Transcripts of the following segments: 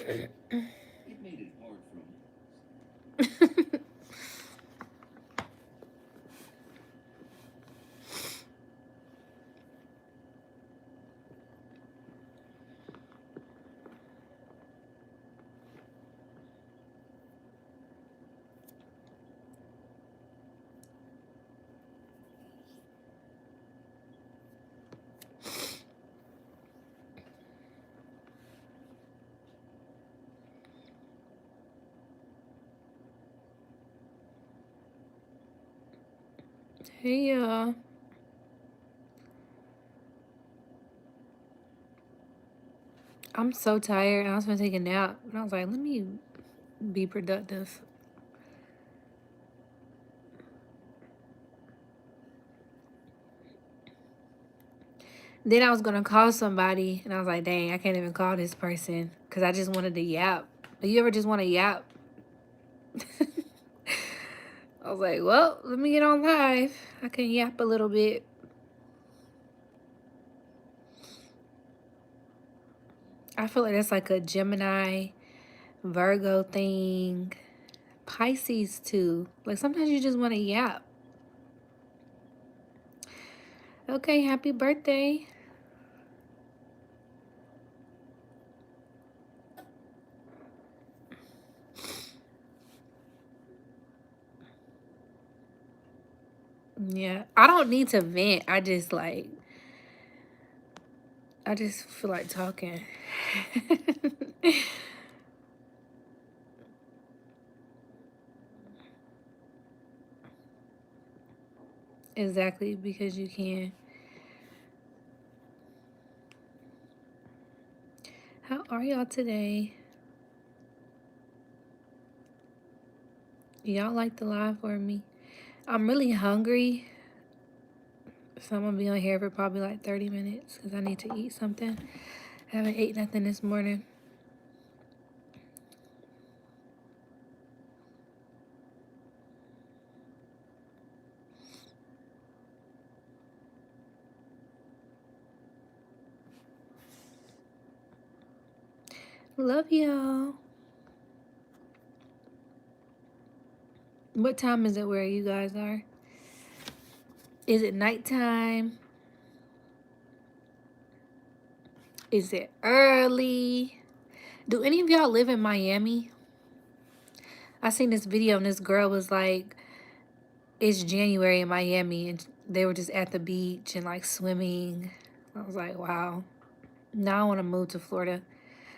It made it hard for him. Hey, y'all. I'm so tired. I was gonna take a nap, and I was like, let me be productive. Then I was gonna call somebody, and I was like, dang, I can't even call this person because I just wanted to yap. Do you ever just want to yap? I was like, well, let me get on live. I can yap a little bit. I feel like that's like a Gemini, Virgo thing, Pisces too. Like sometimes you just want to yap. Okay, happy birthday. Yeah, I don't need to vent. I just feel like talking. Exactly, because you can. How are y'all today? Y'all like the live for me? I'm really hungry, so I'm gonna be on here for probably like 30 minutes because I need to eat something. I haven't ate nothing this morning. Love y'all. What time is it where you guys are? Is it nighttime? Is it early? Do any of y'all live in Miami? I seen this video and this girl was like, it's January in Miami and they were just at the beach and like swimming. I was like, wow. Now I want to move to Florida.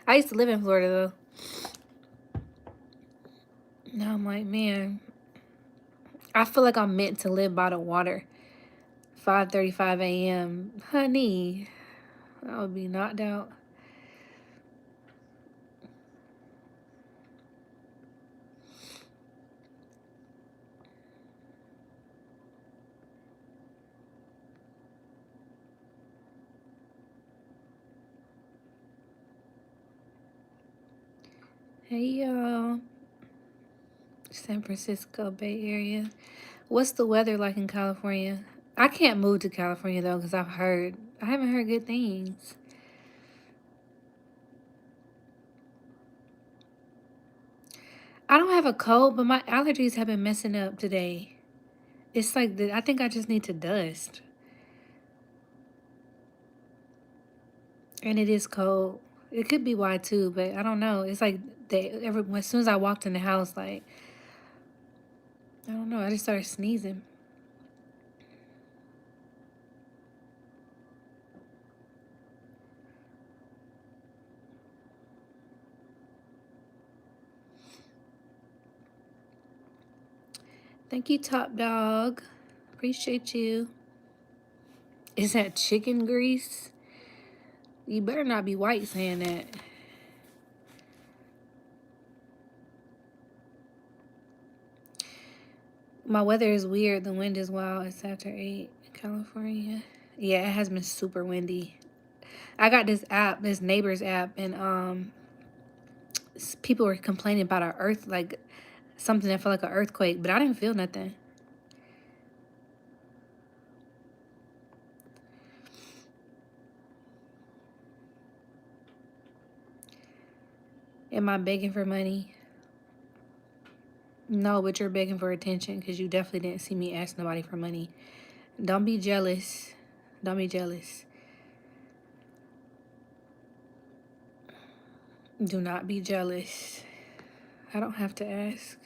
I used to live in Florida though. Now I'm like, man, I feel like I'm meant to live by the water. 5:35 a.m. Honey, I would be knocked out. Hey y'all. San Francisco Bay Area. What's the weather like in California? I can't move to California though because I haven't heard good things. I don't have a cold, but my allergies have been messing up today. It's like I think I just need to dust. And it is cold. It could be why too, but I don't know. It's like as soon as I walked in the house, like I don't know, I just started sneezing. Thank you, Top Dog. Appreciate you. Is that chicken grease? You better not be white saying that. My weather is weird. The wind is wild. It's after 8 in California. Yeah, it has been super windy. I got this app, this neighbors app, and people were complaining about an earth, like something that felt like an earthquake, but I didn't feel nothing. Am I begging for money? No, but you're begging for attention because you definitely didn't see me ask nobody for money. Don't be jealous. Don't be jealous. Do not be jealous. I don't have to ask.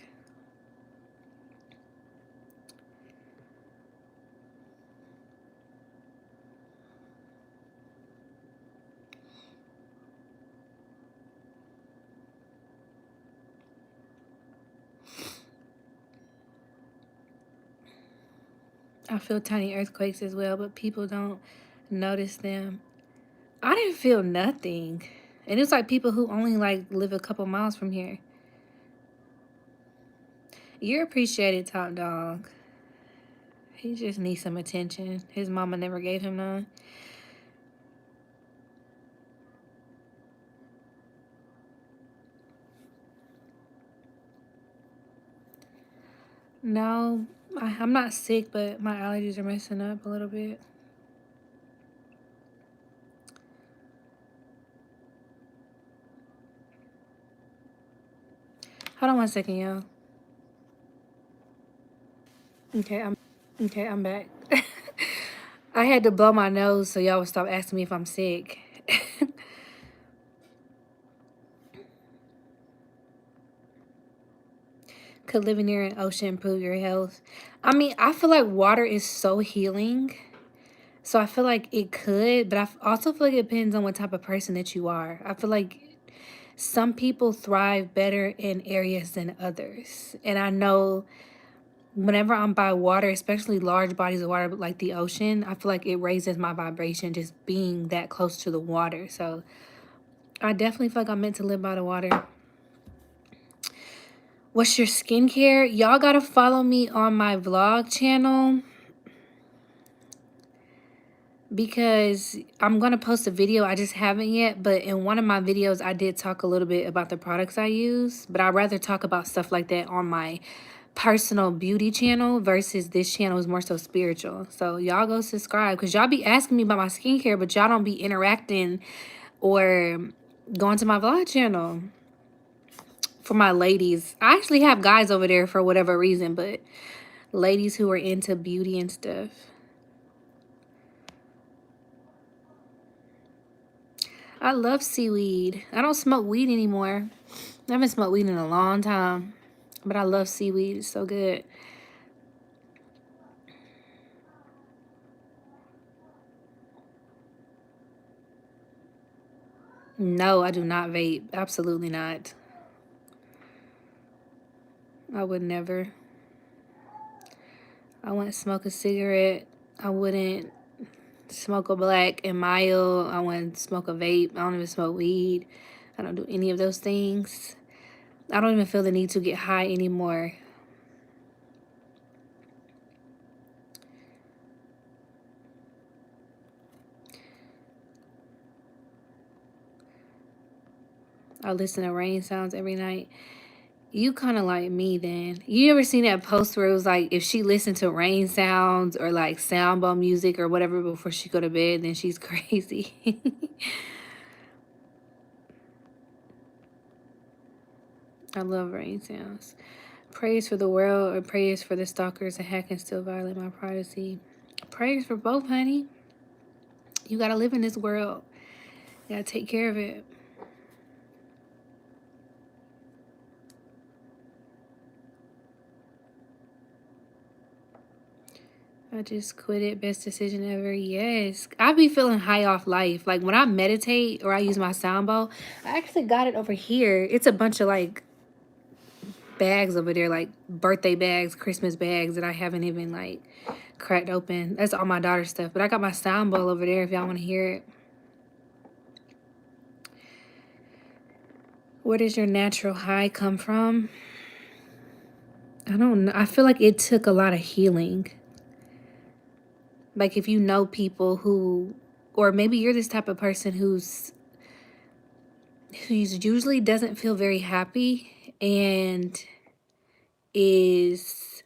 I feel tiny earthquakes as well, but people don't notice them. I didn't feel nothing. And it's like people who only like live a couple miles from here. You're appreciated, top dog. He just needs some attention. His mama never gave him none. No, I'm not sick, but my allergies are messing up a little bit. Hold on one second, y'all. I'm back. I had to blow my nose so y'all would stop asking me if I'm sick. Could living near an ocean improve your health? I mean, I feel like water is so healing. So I feel like it could, but also feel like it depends on what type of person that you are. I feel like some people thrive better in areas than others. And I know whenever I'm by water, especially large bodies of water like the ocean, I feel like it raises my vibration just being that close to the water. So I definitely feel like I'm meant to live by the water. What's your skincare? Y'all gotta follow me on my vlog channel because I'm gonna post a video. I just haven't yet, but in one of my videos I did talk a little bit about the products I use, but I'd rather talk about stuff like that on my personal beauty channel versus this channel is more so spiritual. So y'all go subscribe because y'all be asking me about my skincare, but y'all don't be interacting or going to my vlog channel. For my ladies, I actually have guys over there for whatever reason, but ladies who are into beauty and stuff. I love seaweed. I don't smoke weed anymore. I haven't smoked weed in a long time, but I love seaweed. It's so good. No, I do not vape. Absolutely not. I would never. I wouldn't smoke a cigarette. I wouldn't smoke a black and mild. I wouldn't smoke a vape. I don't even smoke weed. I don't do any of those things. I don't even feel the need to get high anymore. I listen to rain sounds every night. You kind of like me then. You ever seen that post where it was like if she listened to rain sounds or like sound bowl music or whatever before she go to bed, then she's crazy. I love rain sounds. Prayers for the world or prayers for the stalkers and hack and still violate my privacy? Prayers for both, honey. You gotta live in this world. You gotta take care of it. I just quit it. Best decision ever. Yes. I be feeling high off life. Like when I meditate or I use my sound bowl, I actually got it over here. It's a bunch of like bags over there, like birthday bags, Christmas bags that I haven't even like cracked open. That's all my daughter's stuff. But I got my sound bowl over there if y'all want to hear it. Where does your natural high come from? I don't know. I feel like it took a lot of healing. Like if you know people who, or maybe you're this type of person who's usually doesn't feel very happy and is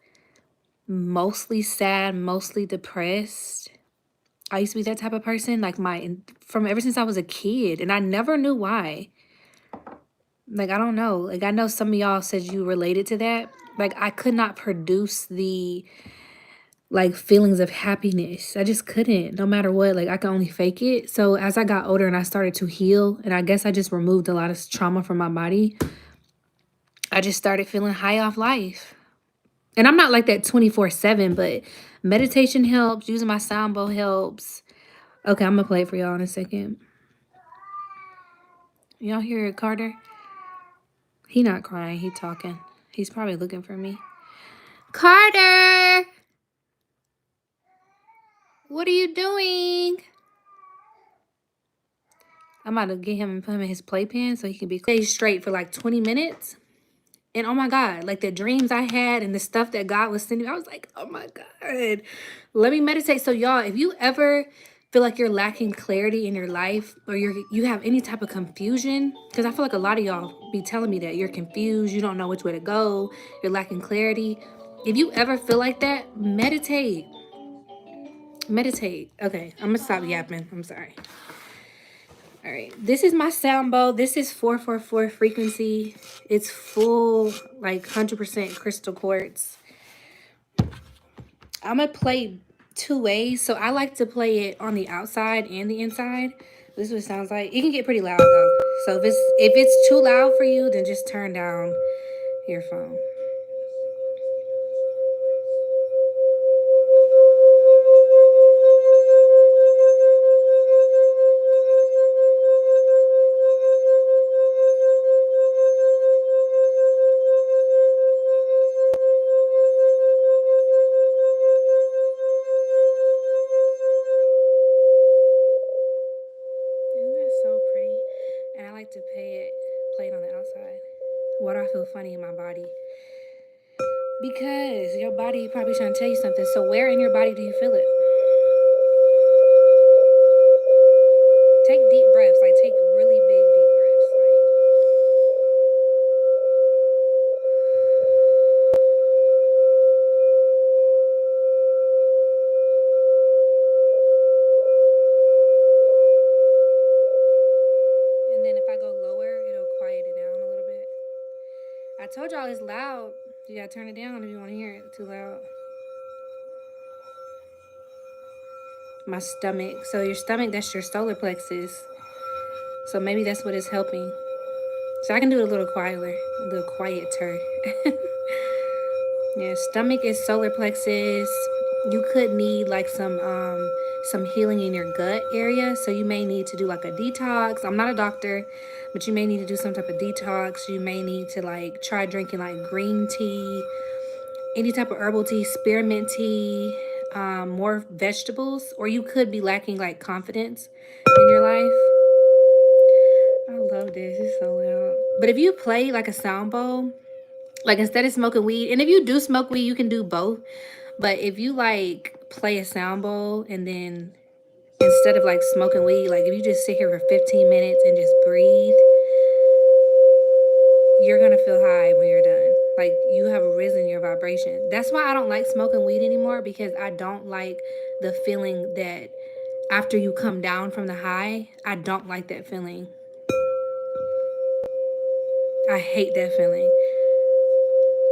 mostly sad, mostly depressed. I used to be that type of person, like from ever since I was a kid, and I never knew why. Like, I don't know. Like, I know some of y'all said you related to that. Like, I could not produce the like feelings of happiness. I just couldn't, no matter what. Like, I could only fake it. So as I got older and I started to heal, and I guess I just removed a lot of trauma from my body, I just started feeling high off life. And I'm not like that 24/7, but meditation helps, using my sound bowl helps. Okay, I'm gonna play it for y'all in a second. Y'all hear it, Carter? He not crying, he talking. He's probably looking for me. Carter! What are you doing? I'm about to get him and put him in his playpen so he can be stay straight for like 20 minutes. And oh my God, like the dreams I had and the stuff that God was sending, I was like, oh my God, let me meditate. So y'all, if you ever feel like you're lacking clarity in your life, or you have any type of confusion, because I feel like a lot of y'all be telling me that you're confused, you don't know which way to go, you're lacking clarity. If you ever feel like that, meditate. Meditate. Okay, I'm gonna stop yapping. I'm sorry. All right, this is my sound bowl. This is 444 frequency. It's full, like 100% crystal quartz. I'm gonna play two ways. So I like to play it on the outside and the inside. This is what it sounds like. It can get pretty loud though. So if it's too loud for you, then just turn down your phone. Isn't that so pretty? And I like to play it on the outside. Why do I feel funny in my body? Because your body probably trying to tell you something. So where in your body do you feel it? Take deep breaths. Like, take really big deep breaths. Like, and then if I go lower, it'll quiet it down a little bit. I told y'all it's loud. You gotta turn it down if you want to hear it too loud. My stomach. So your stomach, that's your solar plexus. So maybe that's what is helping. So I can do it a little quieter, a little quieter. Yeah, stomach is solar plexus. You could need like some healing in your gut area. So you may need to do like a detox. I'm not a doctor, but you may need to do some type of detox. You may need to like try drinking like green tea, any type of herbal tea, spearmint tea, more vegetables, or you could be lacking like confidence in your life. I love this. It's so loud. But if you play like a sound bowl, like instead of smoking weed, and if you do smoke weed, you can do both. But if you like play a sound bowl and then instead of like smoking weed, like if you just sit here for 15 minutes and just breathe, you're gonna feel high when you're done. Like you have risen your vibration. That's why I don't like smoking weed anymore, because I don't like the feeling that after you come down from the high, I don't like that feeling. I hate that feeling.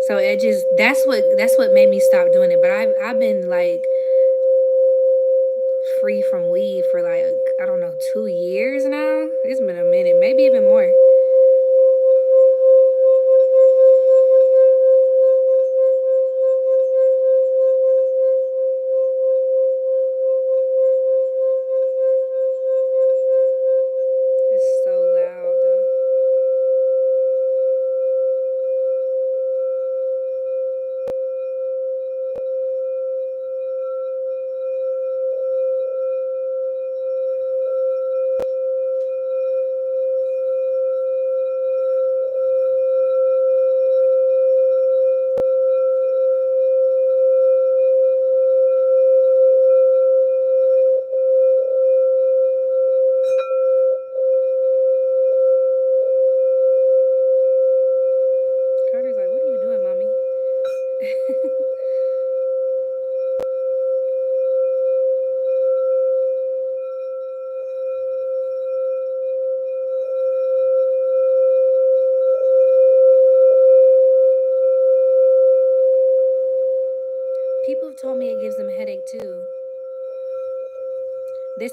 So it just that's what made me stop doing it. But I've been like free from weed for like, I don't know, 2 years now. It's been a minute, maybe even more. It's so loud though.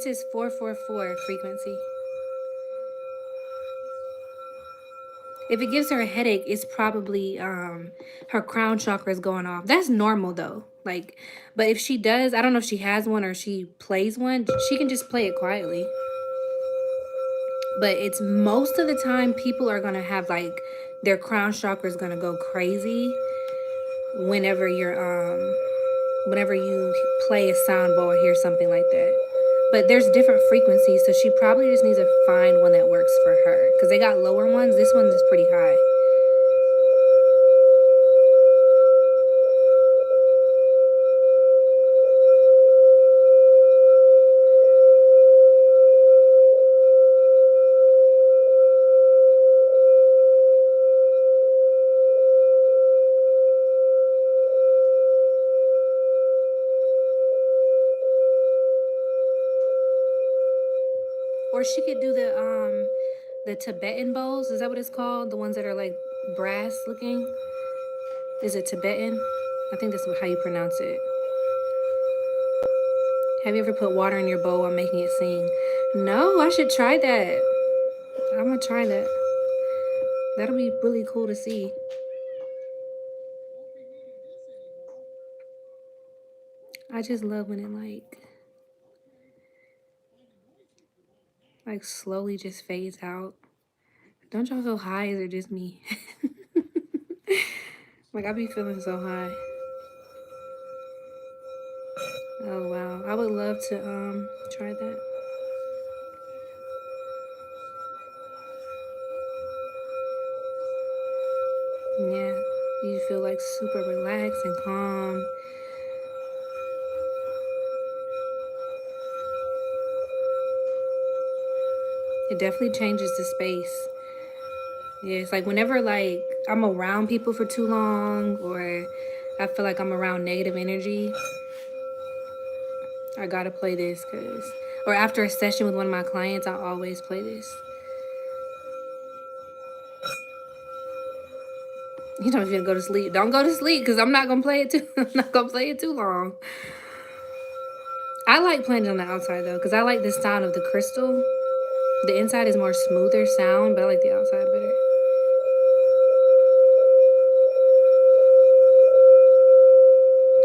This is 444 frequency. If it gives her a headache, it's probably her crown chakra is going off. That's normal though. Like, but if she does, I don't know if she has one or she plays one, she can just play it quietly. But it's most of the time people are gonna have like their crown chakra is gonna go crazy whenever whenever you play a sound bowl or hear something like that. But there's different frequencies, so she probably just needs to find one that works for her. Because they got lower ones. This one is pretty high. Or she could do the Tibetan bowls. Is that what it's called? The ones that are like brass looking? Is it Tibetan? I think that's how you pronounce it. Have you ever put water in your bowl while making it sing? No, I should try that. I'm gonna try that. That'll be really cool to see. I just love when it like slowly just fades out. Don't y'all feel high? Is it just me? Like I be feeling so high. Oh wow. I would love to try that. Yeah. You feel like super relaxed and calm. It definitely changes the space. Yeah, it's like whenever like I'm around people for too long or I feel like I'm around negative energy, I gotta play this or after a session with one of my clients, I always play this. You know, if you're gonna go to sleep, don't go to sleep because I'm not gonna play it too. I'm not gonna play it too long. I like playing it on the outside though because I like the sound of the crystal. The inside is more smoother sound, but I like the outside better.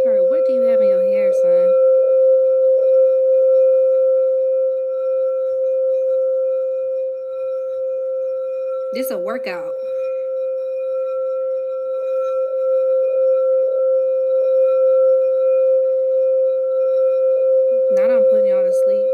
All right, what do you have in your hair, son? This is a workout. Not I'm putting y'all to sleep.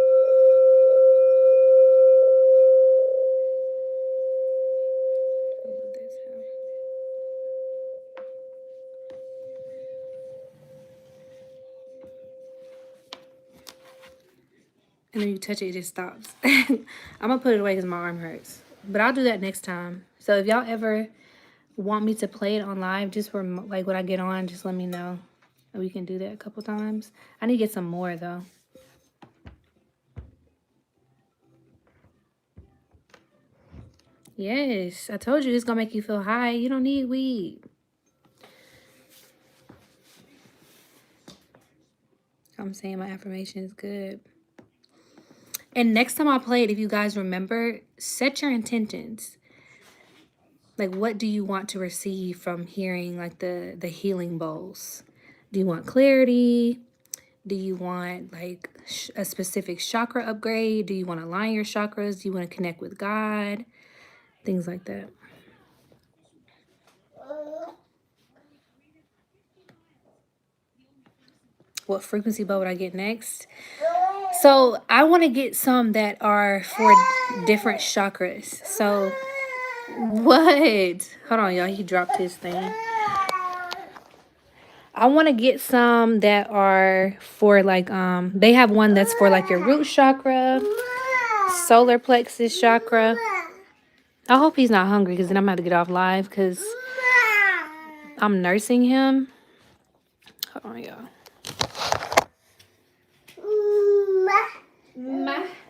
And then you touch it, it just stops. I'm gonna put it away because my arm hurts. But I'll do that next time. So if y'all ever want me to play it on live, just for like when I get on, just let me know. We can do that a couple times. I need to get some more though. Yes, I told you it's gonna make you feel high. You don't need weed. I'm saying my affirmation is good. And next time I play it, if you guys remember, set your intentions. Like, what do you want to receive from hearing like the healing bowls? Do you want clarity? Do you want like a specific chakra upgrade? Do you want to align your chakras? Do you want to connect with God? Things like that. What frequency bowl would I get next? So I want to get some that are for different chakras. So what? Hold on, y'all. He dropped his thing. I want to get some that are for like they have one that's for like your root chakra, solar plexus chakra. I hope he's not hungry because then I'm going to get off live because I'm nursing him. Hold on, y'all.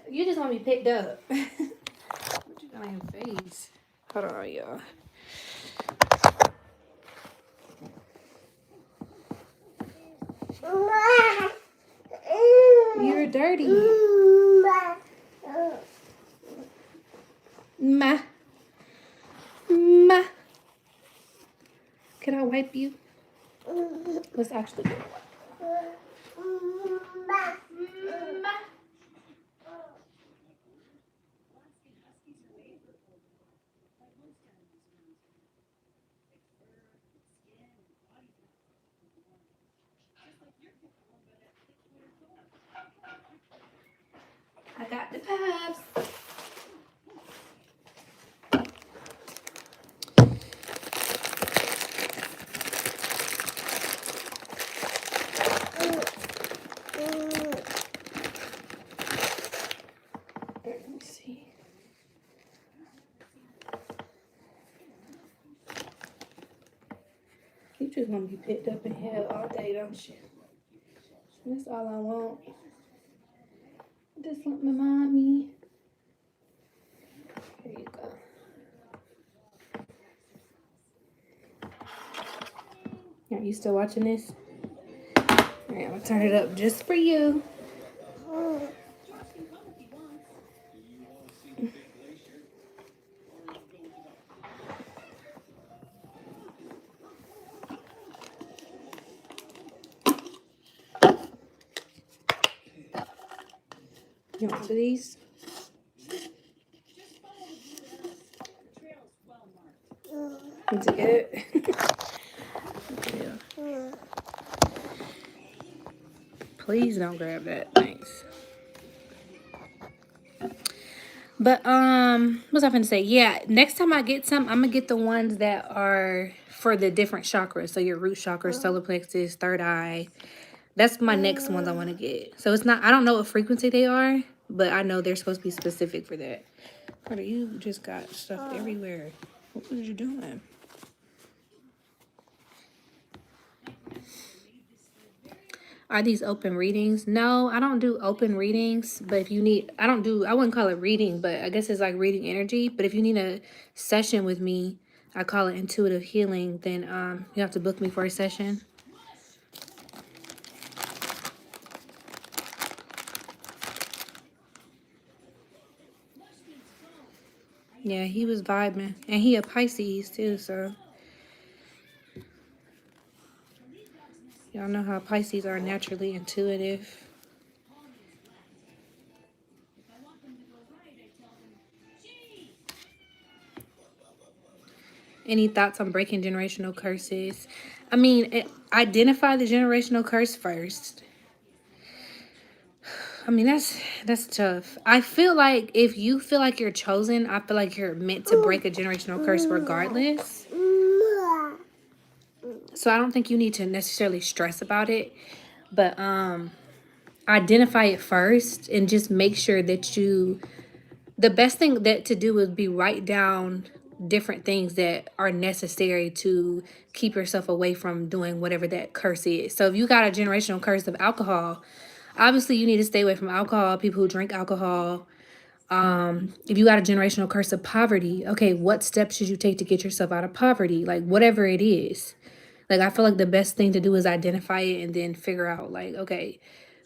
You just want me picked up. What you got on your face? Hold on, y'all. You're dirty. Ma. Ma. Can I wipe you? Let's actually do it. I got the puffs. Let me see. You just want to be picked up and held all day, don't you? That's all I want. Just want my mommy. Here you go. Are you still watching this? Alright, I'm gonna turn it up just for you. You want some of these? Is it good? Yeah. Please don't grab that. Thanks. But what was I gonna say? Yeah, next time I get some, I'm gonna get the ones that are for the different chakras. So your root chakra, solar plexus, third eye. That's my next ones I want to get. So it's not, I don't know what frequency they are, but I know they're supposed to be specific for that. Carter, you just got stuff everywhere. What was you doing? Are these open readings? No, I don't do open readings. But if you need, I wouldn't call it reading, but I guess it's like reading energy. But if you need a session with me, I call it intuitive healing, then you have to book me for a session. Yeah, he was vibing. And he a Pisces too, so. Y'all know how Pisces are naturally intuitive. Any thoughts on breaking generational curses? I mean, identify the generational curse first. I mean, that's tough. I feel like if you feel like you're chosen, I feel like you're meant to break a generational curse regardless. So I don't think you need to necessarily stress about it, but identify it first and just make sure that the best thing that to do would be write down different things that are necessary to keep yourself away from doing whatever that curse is. So if you got a generational curse of alcohol, obviously you need to stay away from alcohol, people who drink alcohol. If you got a generational curse of poverty, okay, what steps should you take to get yourself out of poverty? Like whatever it is. Like I feel like the best thing to do is identify it and then figure out like, okay,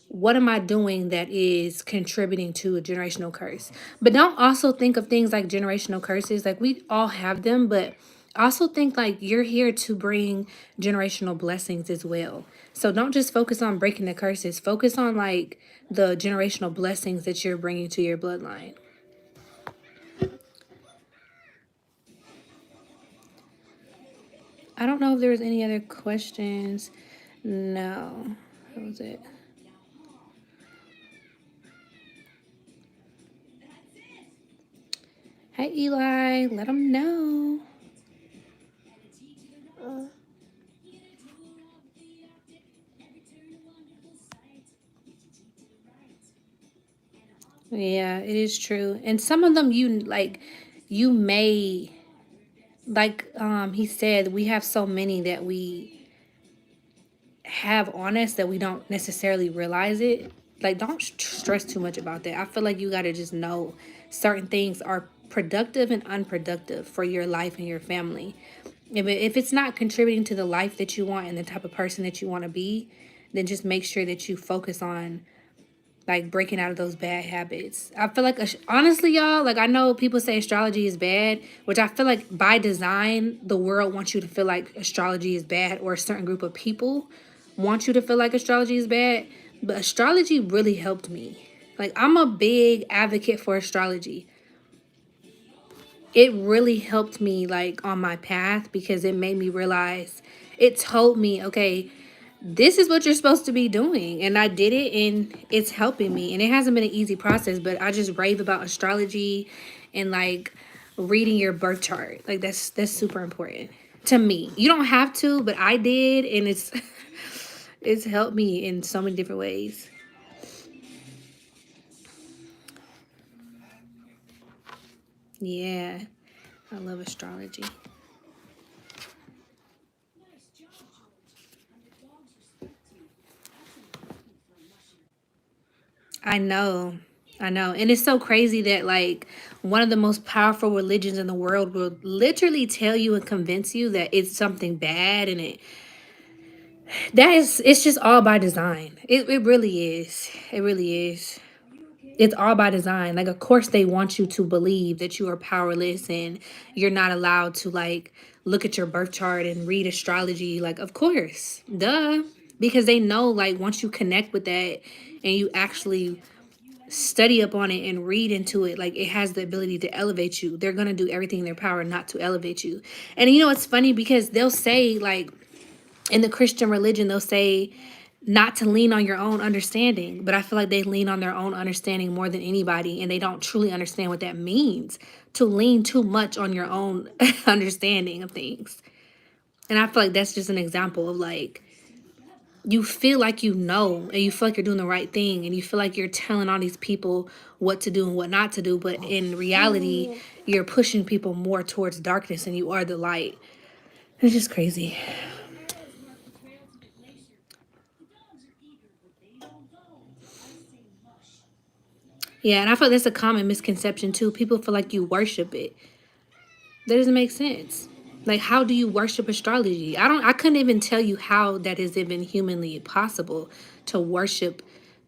what am I doing that is contributing to a generational curse? But don't also think of things like generational curses. Like we all have them, but also think like you're here to bring generational blessings as well. So don't just focus on breaking the curses. Focus on like the generational blessings that you're bringing to your bloodline. I don't know if there was any other questions. No, that was it. Hey, Eli, let them know. Yeah, it is true. And some of them you may he said we have so many that we have on us that we don't necessarily realize it. Like don't stress too much about that. I feel like you got to just know certain things are productive and unproductive for your life and your family. If it's not contributing to the life that you want and the type of person that you want to be, then just make sure that you focus on like breaking out of those bad habits. I feel like, honestly, y'all, like I know people say astrology is bad, which I feel like by design, the world wants you to feel like astrology is bad, or a certain group of people want you to feel like astrology is bad. But astrology really helped me. Like, I'm a big advocate for astrology. It really helped me like on my path because it made me realize, it told me, okay, this is what you're supposed to be doing. And I did it, and it's helping me. And it hasn't been an easy process, but I just rave about astrology and like reading your birth chart. Like that's super important to me. You don't have to, but I did, and it's it's helped me in so many different ways. Yeah, I love astrology. I know. I know. And it's so crazy that like one of the most powerful religions in the world will literally tell you and convince you that it's something bad, and it's just all by design. It really is. It really is. It's all by design. Like, of course they want you to believe that you are powerless and you're not allowed to like look at your birth chart and read astrology. Like, of course. Duh. Because they know like once you connect with that and you actually study up on it and read into it, like it has the ability to elevate you. They're gonna do everything in their power not to elevate you. And you know it's funny because they'll say like in the Christian religion, they'll say not to lean on your own understanding, but I feel like they lean on their own understanding more than anybody, and they don't truly understand what that means, to lean too much on your own understanding of things. And I feel like that's just an example of like, you feel like you know, and you feel like you're doing the right thing, and you feel like you're telling all these people what to do and what not to do, but in reality you're pushing people more towards darkness than you are the light. It's just crazy. Yeah, and I feel like that's a common misconception too. People feel like you worship it. That doesn't make sense. Like, how do you worship astrology? I couldn't even tell you how that is even humanly possible to worship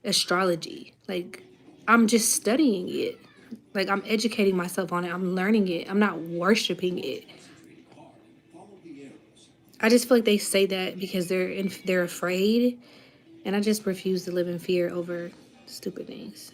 astrology. Like, I'm just studying it. Like, I'm educating myself on it. I'm learning it. I'm not worshiping it. I just feel like they say that because they're afraid, and I just refuse to live in fear over stupid things.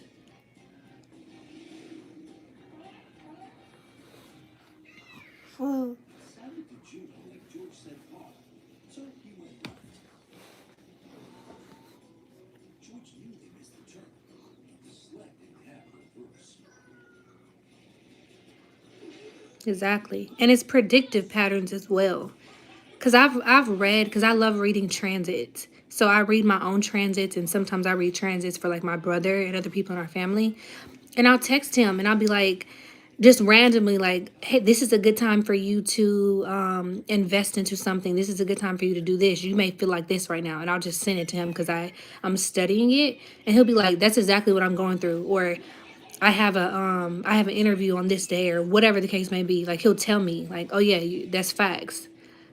Exactly. And it's predictive patterns as well. Cause I've read, cause I love reading transits. So I read my own transits, and sometimes I read transits for like my brother and other people in our family. And I'll text him and I'll be like, just randomly like, hey, this is a good time for you to invest into something. This is a good time for you to do this. You may feel like this right now. And I'll just send it to him because I'm studying it. And he'll be like, that's exactly what I'm going through. Or I have an interview on this day, or whatever the case may be. Like, he'll tell me like, oh yeah, that's facts.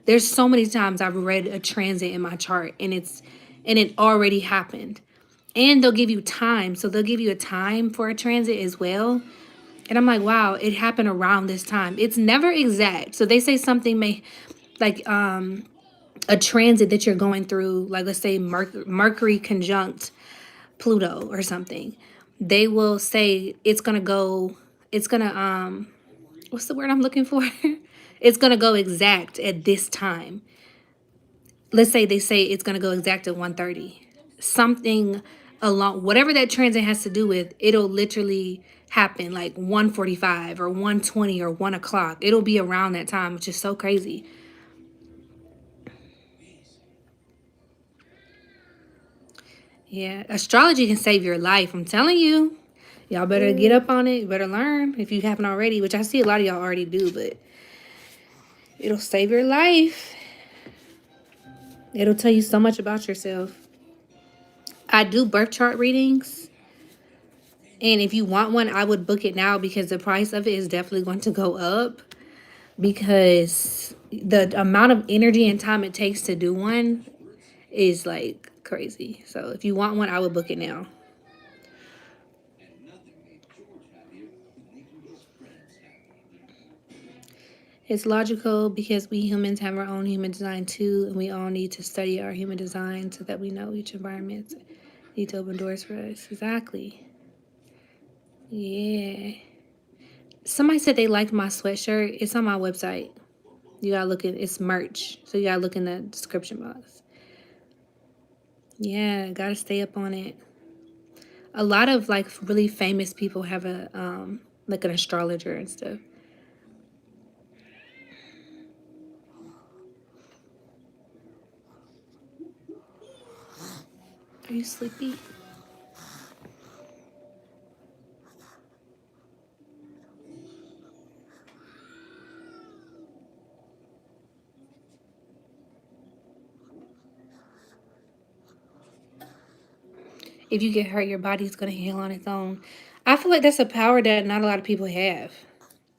There's so many times I've read a transit in my chart, and it already happened. And they'll give you time. So they'll give you a time for a transit as well. And I'm like, wow, it happened around this time. It's never exact. So they say something may, like a transit that you're going through, like let's say Mercury conjunct Pluto or something. They will say it's gonna what's the word I'm looking for? It's gonna go exact at this time. Let's say they say it's gonna go exact at 1:30. Something along whatever that transit has to do with, it'll literally happen like 1:45 or 1:20 or 1 o'clock. It'll be around that time, which is so crazy. Yeah, astrology can save your life. I'm telling you. Y'all better get up on it. You better learn if you haven't already, which I see a lot of y'all already do, but it'll save your life. It'll tell you so much about yourself. I do birth chart readings. And if you want one, I would book it now because the price of it is definitely going to go up, because the amount of energy and time it takes to do one is like crazy. So if you want one, I would book it now. It's logical because we humans have our own human design too, and we all need to study our human design so that we know each environment need to open doors for us. Exactly. Yeah. Somebody said they liked my sweatshirt. It's on my website. You gotta look at it's merch. So you gotta look in the description box. Yeah, gotta stay up on it. A lot of like really famous people have a like an astrologer and stuff. Are you sleepy? If you get hurt, your body's gonna heal on its own. I feel like that's a power that not a lot of people have.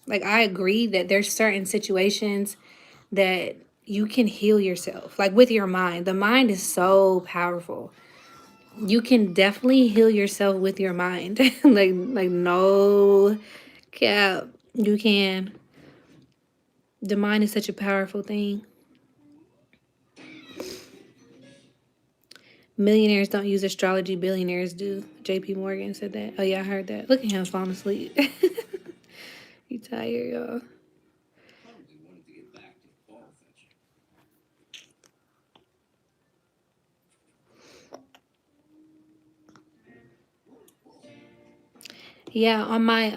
Like I agree that there's certain situations that you can heal yourself. Like with your mind. The mind is so powerful. You can definitely heal yourself with your mind. like no cap. You can. The mind is such a powerful thing. Millionaires don't use astrology, billionaires do. JP Morgan said that. Oh yeah, I heard that. Look at him falling asleep. You tired, y'all. Yeah, on my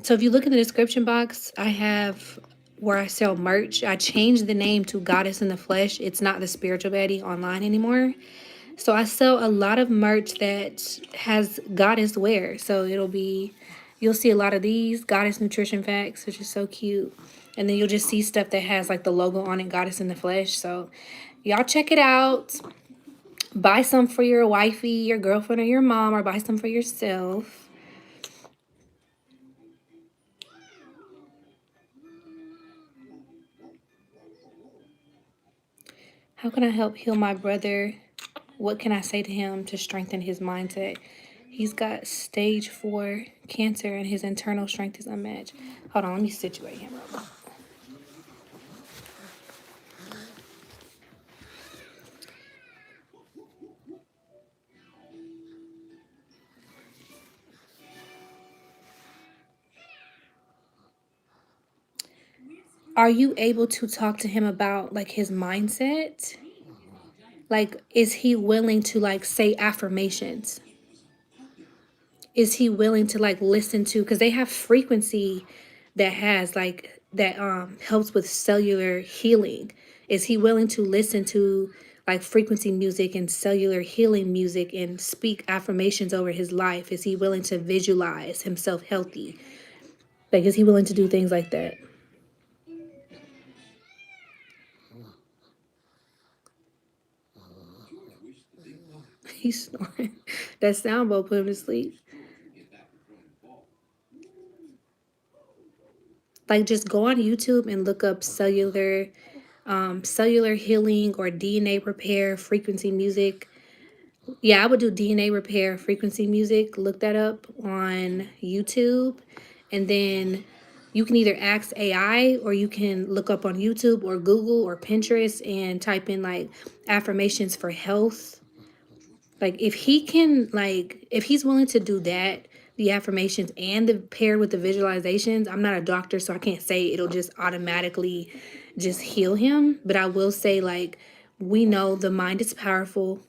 so if you look in the description box, I have where I sell merch. I changed the name to Goddess in the Flesh. It's not the spiritual baddie online anymore. So I sell a lot of merch that has goddess wear. So you'll see a lot of these goddess nutrition facts, which is so cute. And then you'll just see stuff that has like the logo on it, Goddess in the Flesh. So y'all check it out. Buy some for your wifey, your girlfriend, or your mom, or buy some for yourself. How can I help heal my brother? What can I say to him to strengthen his mindset? He's got stage 4 cancer and his internal strength is unmatched. Hold on, let me situate him real quick. Are you able to talk to him about like his mindset? Like, is he willing to like say affirmations? Is he willing to like listen to, because they have frequency that has like that helps with cellular healing. Is he willing to listen to like frequency music and cellular healing music and speak affirmations over his life? Is he willing to visualize himself healthy? Like, is he willing to do things like that? He's snoring. That sound bowl put him to sleep. Like, just go on YouTube and look up cellular healing or DNA repair frequency music. Yeah, I would do DNA repair frequency music. Look that up on YouTube. And then you can either ask AI or you can look up on YouTube or Google or Pinterest and type in like affirmations for health. Like if he can, like if he's willing to do that, the affirmations and the paired with the visualizations, I'm not a doctor, so I can't say it'll just automatically just heal him. But I will say, like, we know the mind is powerful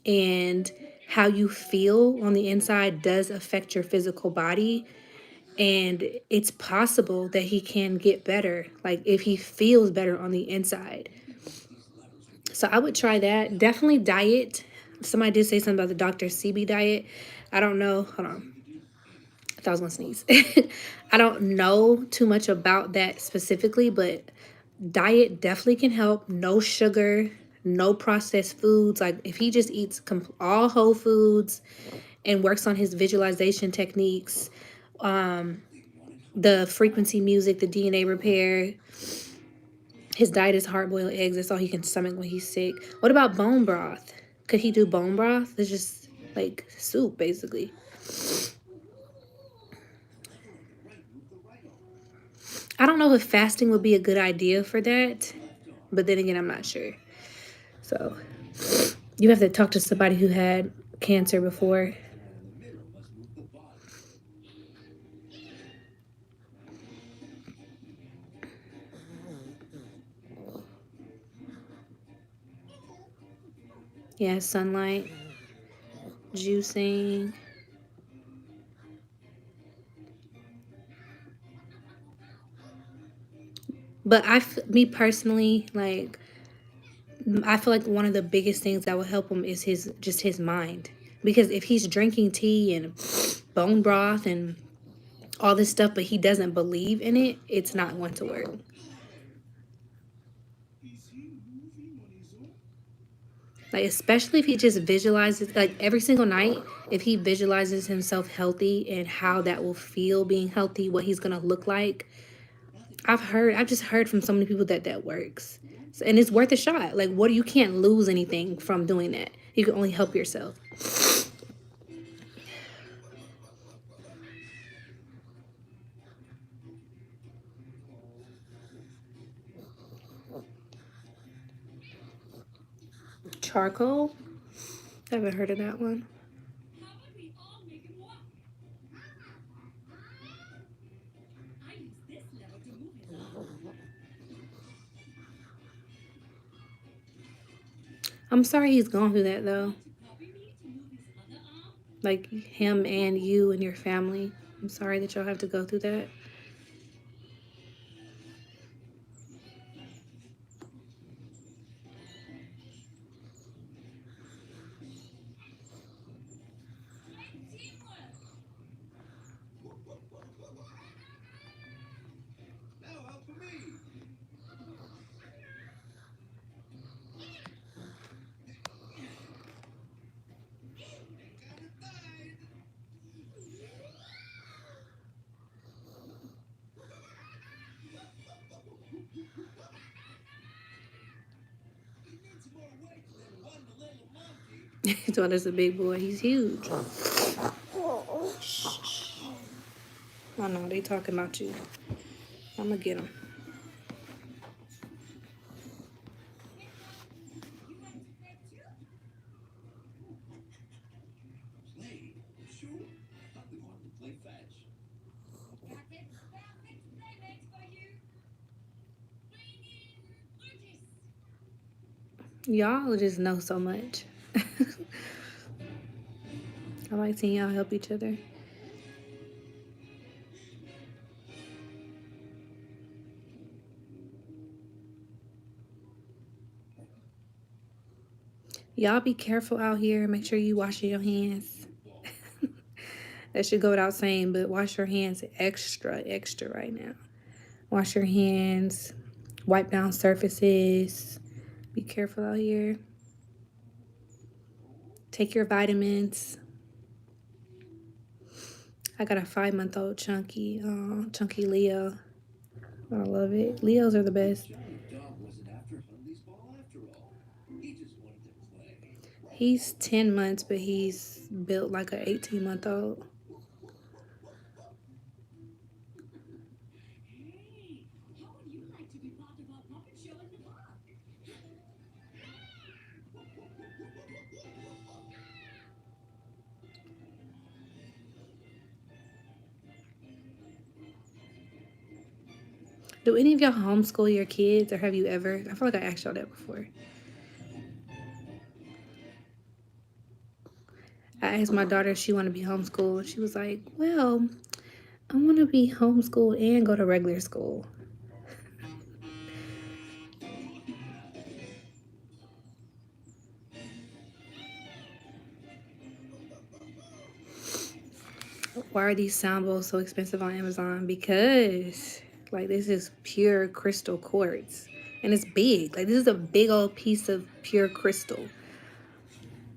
and how you feel on the inside does affect your physical body. And it's possible that he can get better, like if he feels better on the inside. So I would try that. Definitely diet. Somebody did say something about the Dr. CB diet. I don't know. Hold on. I thought I was gonna sneeze. I don't know too much about that specifically, but diet definitely can help. No sugar, no processed foods. Like if he just eats all whole foods and works on his visualization techniques, the frequency music, the DNA repair. His diet is hard boiled eggs. That's all he can stomach when he's sick. What about bone broth? Could he do bone broth? It's just like soup, basically. I don't know if fasting would be a good idea for that, but then again, I'm not sure. So you have to talk to somebody who had cancer before. Yeah, sunlight, juicing. But me personally, like, I feel like one of the biggest things that will help him is his mind. Because if he's drinking tea and bone broth and all this stuff, but he doesn't believe in it, it's not going to work. Like, especially if he just visualizes, like, every single night, if he visualizes himself healthy and how that will feel being healthy, what he's going to look like. I've just heard from so many people that that works. And it's worth a shot. Like, what, you can't lose anything from doing that. You can only help yourself. Charcoal? I haven't heard of that one. I'm sorry he's gone through that though. Like him and you and your family. I'm sorry that y'all have to go through that. He thought it's a big boy. He's huge. I know they talking about you. I'm gonna get him. Y'all just know so much. I like seeing y'all help each other. Y'all be careful out here. Make sure you wash your hands. That should go without saying, but wash your hands extra, extra right now. Wash your hands. Wipe down surfaces. Be careful out here. Take your vitamins. I got a 5-month-old chunky Leo. I love it. Leos are the best. He's 10 months, but he's built like an 18-month-old. Do any of y'all homeschool your kids, or have you ever? I feel like I asked y'all that before. I asked my daughter if she wanted to be homeschooled. She was like, well, I want to be homeschooled and go to regular school. Why are these sound bowls so expensive on Amazon? Because, like, this is pure crystal quartz. And it's big. Like, this is a big old piece of pure crystal.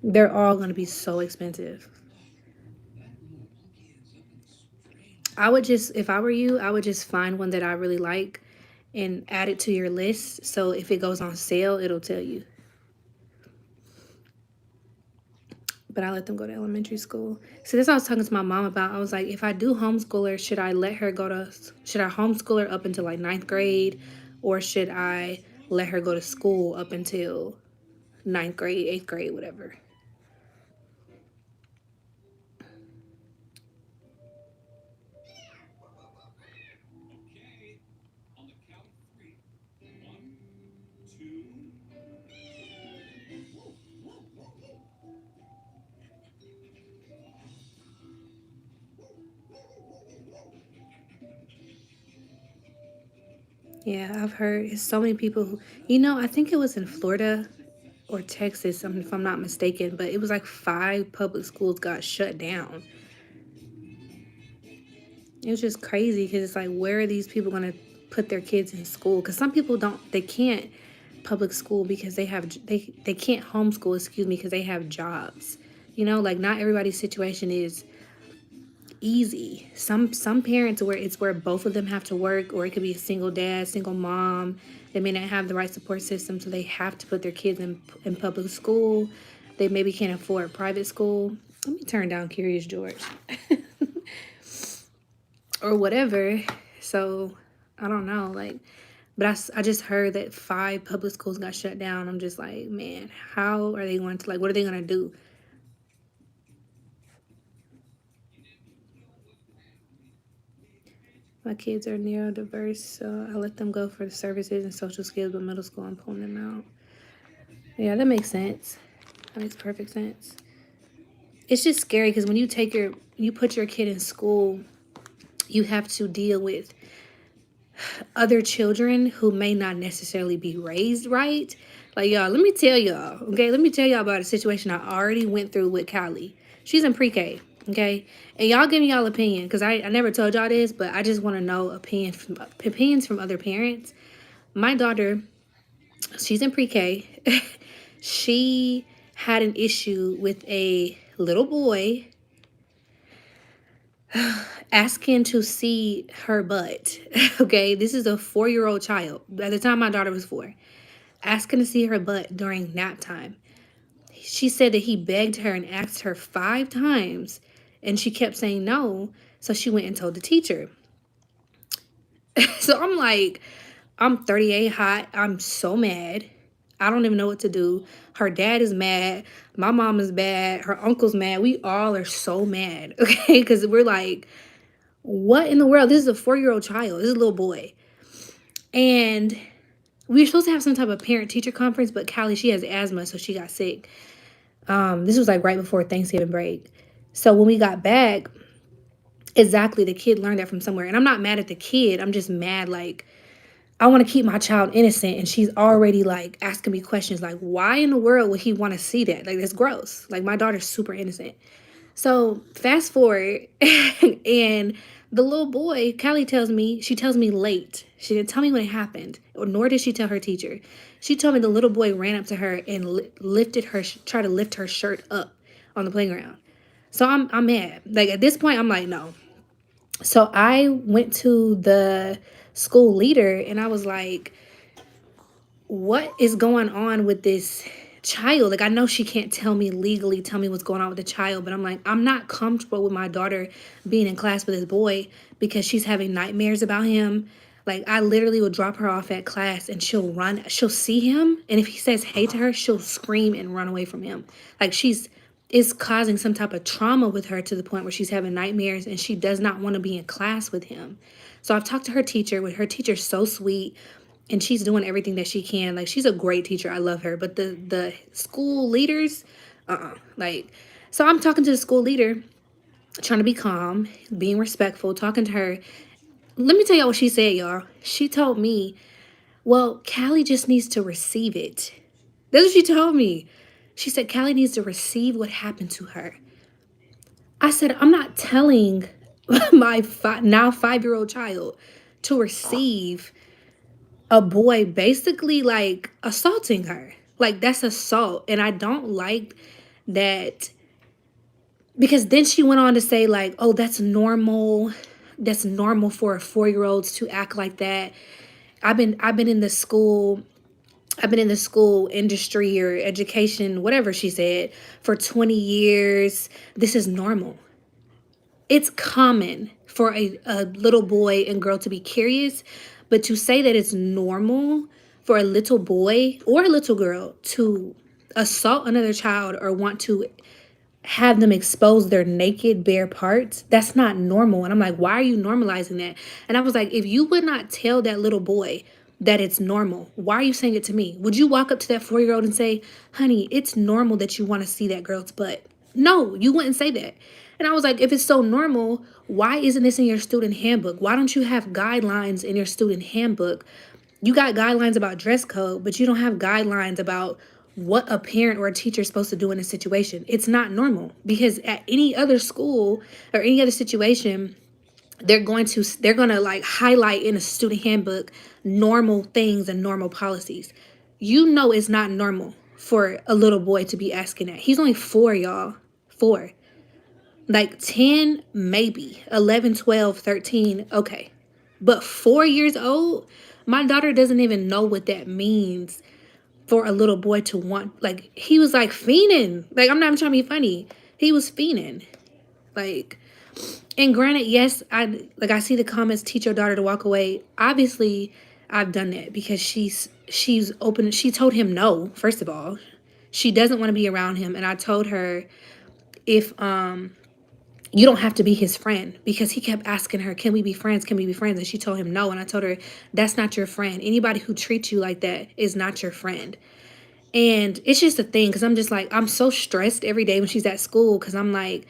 They're all going to be so expensive. I would just, if I were you, I would just find one that I really like and add it to your list. So if it goes on sale, it'll tell you. but I let them go to elementary school. So this I was talking to my mom about. I was like, if I do homeschool her, should I homeschool her up until like ninth grade, or should I let her go to school up until ninth grade, eighth grade, whatever? Yeah, I've heard so many people who, I think it was in Florida or Texas, if I'm not mistaken, but it was like 5 public schools got shut down. It was just crazy because it's like, where are these people going to put their kids in school? Because some people they can't public school because they can't homeschool, excuse me, because they have jobs. Like not everybody's situation is easy. Some parents where both of them have to work, or it could be a single dad, single mom. They may not have the right support system, so they have to put their kids in public school. They maybe can't afford private school. Let me turn down Curious George. Or whatever. So I don't know, like, but I just heard that 5 public schools got shut down. I'm just like, man, how are they going to, like, what are they going to do? My kids are neurodiverse, so I let them go for the services and social skills, but middle school I'm pulling them out. Yeah, that makes sense. That makes perfect sense. It's just scary because when you put your kid in school, you have to deal with other children who may not necessarily be raised right. Like, y'all, let me tell y'all, okay? Let me tell y'all about a situation I already went through with Callie. She's in pre-K, okay? And y'all give me y'all opinion, because I never told y'all this, but I just want to know opinions from other parents. My daughter, she's in pre-K. She had an issue with a little boy asking to see her butt. Okay, this is a 4-year-old child. By the time my daughter was 4, asking to see her butt during nap time. She said that he begged her and asked her 5 times, and she kept saying no. So she went and told the teacher. So I'm like, I'm 38 hot. I'm so mad. I don't even know what to do. Her dad is mad. My mom is mad. Her uncle's mad. We all are so mad, okay? Because we're like, what in the world? This is a 4-year-old child. This is a little boy. And we were supposed to have some type of parent-teacher conference, but Callie, she has asthma, so she got sick. This was like right before Thanksgiving break. So when we got back, exactly, the kid learned that from somewhere. And I'm not mad at the kid. I'm just mad, like, I want to keep my child innocent, and she's already like asking me questions like, why in the world would he want to see that? Like, that's gross. Like, my daughter's super innocent. So fast forward, and the little boy, Callie she tells me late. She didn't tell me when it happened, or nor did she tell her teacher. She told me the little boy ran up to her and tried to lift her shirt up on the playground. So I'm mad. Like, at this point, I'm like, no. So I went to the school leader and I was like, what is going on with this child? Like, I know she can't legally tell me what's going on with the child, but I'm like, I'm not comfortable with my daughter being in class with this boy because she's having nightmares about him. Like, I literally will drop her off at class and she'll see him, and if he says hey to her, she'll scream and run away from him. Like, is causing some type of trauma with her to the point where she's having nightmares and she does not want to be in class with him. So I've talked to her teacher. Her teacher's so sweet, and she's doing everything that she can. Like, she's a great teacher. I love her. But the school leaders, like, so I'm talking to the school leader, trying to be calm, being respectful, talking to her. Let me tell y'all what she said, y'all. She told me, well, Callie just needs to receive it. That's what she told me. She said Callie needs to receive what happened to her. I said, I'm not telling my now 5-year-old child to receive a boy basically like assaulting her. Like, that's assault. And I don't like that, because then she went on to say, like, oh, that's normal. That's normal for a 4-year-old to act like that. I've been in the school I've been in the school industry or education, whatever she said, for 20 years. This is normal. It's common for a little boy and girl to be curious, but to say that it's normal for a little boy or a little girl to assault another child or want to have them expose their naked, bare parts, that's not normal. And I'm like, why are you normalizing that? And I was like, if you would not tell that little boy that it's normal, why are you saying it to me? Would you walk up to that 4-year old and say, honey, it's normal that you want to see that girl's butt? No, you wouldn't say that. And I was like, if it's so normal, why isn't this in your student handbook? Why don't you have guidelines in your student handbook? You got guidelines about dress code, but you don't have guidelines about what a parent or a teacher is supposed to do in a situation. It's not normal, because at any other school or any other situation, they're going to like highlight in a student handbook normal things and normal policies. You know it's not normal for a little boy to be asking that. He's only 4, y'all. 4. Like 10, maybe. 11, 12, 13, okay. But 4 years old, my daughter doesn't even know what that means for a little boy to want. Like, he was like fiending. Like, I'm not even trying to be funny. He was fiending. Like, and granted, yes, I see the comments, teach your daughter to walk away. Obviously, I've done that because she's open. She told him no, first of all. She doesn't want to be around him. And I told her, if you don't have to be his friend, because he kept asking her, can we be friends? Can we be friends? And she told him no. And I told her, that's not your friend. Anybody who treats you like that is not your friend. And it's just a thing, because I'm just like, I'm so stressed every day when she's at school, because I'm like,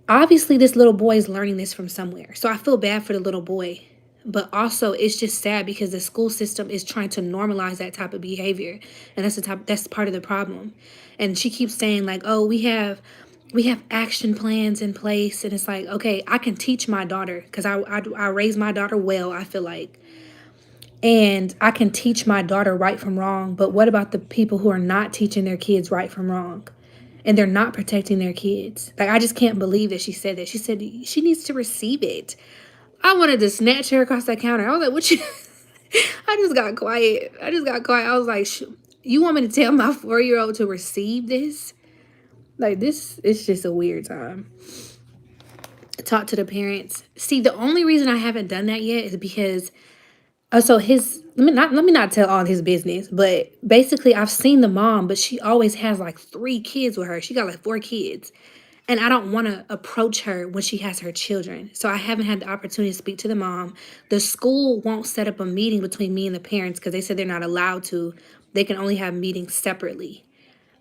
obviously this little boy is learning this from somewhere. So I feel bad for the little boy. But also it's just sad because the school system is trying to normalize that type of behavior. And that's part of the problem. And she keeps saying like, oh, we have action plans in place. And it's like, okay, I can teach my daughter, because I raised my daughter well, I feel like. And I can teach my daughter right from wrong. But what about the people who are not teaching their kids right from wrong? And they're not protecting their kids. Like, I just can't believe that she said that. She said she needs to receive it. I wanted to snatch her across that counter. I was like, what you... I just got quiet. I was like, you want me to tell my 4-year-old to receive this? Like, this is just a weird time. Talk to the parents. See, the only reason I haven't done that yet is because so let me not tell all his business, but basically I've seen the mom, but she always has like 3 kids with her. She got like 4 kids. And I don't want to approach her when she has her children. So I haven't had the opportunity to speak to the mom. The school won't set up a meeting between me and the parents because they said they're not allowed to. They can only have meetings separately.